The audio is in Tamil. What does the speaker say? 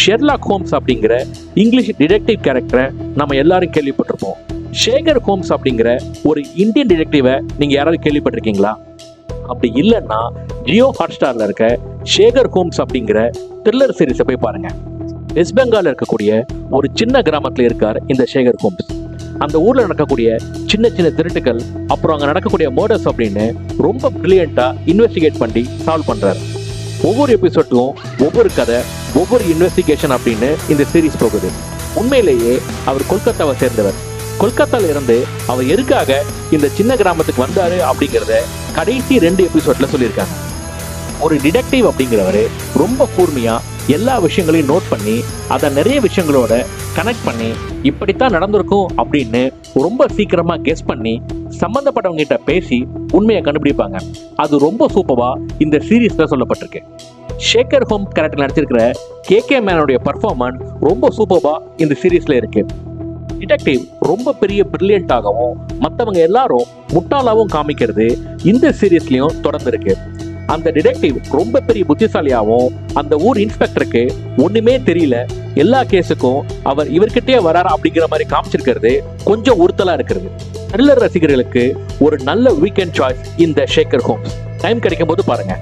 ஷெர்லாக் ஹோம்ஸ் அப்படிங்கிற இங்கிலீஷ் டிடெக்டிவ் கேரக்டரை நம்ம எல்லாரும் கேள்விப்பட்டிருப்போம். ஷேகர் ஹோம்ஸ் அப்படிங்கிற ஒரு இந்தியன் டிடெக்டிவை நீங்க யாராவது கேள்விப்பட்டிருக்கீங்களா? அப்படி இல்லைன்னா ஜியோ ஹாட்ஸ்டார்ல இருக்க ஷேகர் ஹோம்ஸ் அப்படிங்கிற த்ரில்லர் சீரிஸை போய் பாருங்க. வெஸ்ட் பெங்கால்ல இருக்கக்கூடிய ஒரு சின்ன கிராமத்துல இருக்கார் இந்த ஷேகர் ஹோம்ஸ். அந்த ஊர்ல நடக்கக்கூடிய சின்ன சின்ன திருட்டுகள், அப்புறம் அங்க நடக்கக்கூடிய மர்டர்ஸ் அப்படின்னு ரொம்ப பிரில்லியண்டா இன்வெஸ்டிகேட் பண்ணி சால்வ் பண்றாரு. ஒவ்வொரு எபிசோட்டும் ஒவ்வொரு கதை, ஒவ்வொரு இன்வெஸ்டிகேஷன் அப்படின்னு இந்த சீரீஸ் போகுது. உண்மையிலேயே அவர் கொல்கத்தாவை சேர்ந்தவர். கொல்கத்தால இருந்து அவர் எதுக்காக இந்த சின்ன கிராமத்துக்கு வந்தாரு அப்படிங்கிறத கடைசி 2 எபிசோட்ல சொல்லியிருக்காங்க. ஒரு டிடெக்டிவ் அப்படிங்கிறவரு ரொம்ப கூர்மையா எல்லா விஷயங்களையும் நோட் பண்ணி அதை நிறைய விஷயங்களோட கனெக்ட் பண்ணி இப்படித்தான் நடந்திருக்கும் அப்படின்னு ரொம்ப சீக்கிரமா கெஸ் பண்ணி சம்பந்தப்பட்டவங்க கிட்ட பேசி உண்மையை கண்டுபிடிப்பாங்க. அது ரொம்ப சூப்பரா இந்த சீரீஸ்ல சொல்லப்பட்டிருக்கு. ஷேகர் ஹோம் கேரக்டர் நடிச்சிருக்கிற கே மேனுடைய பர்ஃபார்மன்ஸ் ரொம்ப சூப்பரா இந்த சீரீஸ்ல இருக்கு. டிடெக்டிவ் ரொம்ப பெரிய பிரில்லியண்டாகவும் மற்றவங்க எல்லாரும் முட்டாளாவும் காமிக்கிறது இந்த சீரீஸ்லயும் தொடர்ந்து இருக்கு. அந்த டிடெக்டிவ் ரொம்ப பெரிய புத்திசாலியாகவும் அந்த ஊர் இன்ஸ்பெக்டருக்கு ஒண்ணுமே தெரியல, எல்லா கேஸுக்கும் அவர் இவர்கிட்டயே வராரு அப்படிங்கிற மாதிரி காமிச்சிருக்கிறது கொஞ்சம் உறுத்தலா இருக்கிறது. த்ரில்லர் ரசிகர்களுக்கு ஒரு நல்ல வீக்கெண்ட் சாய்ஸ் இந்த ஷேகர் ஹோம்ஸ். டைம் கிடைக்கும் போது பாருங்க.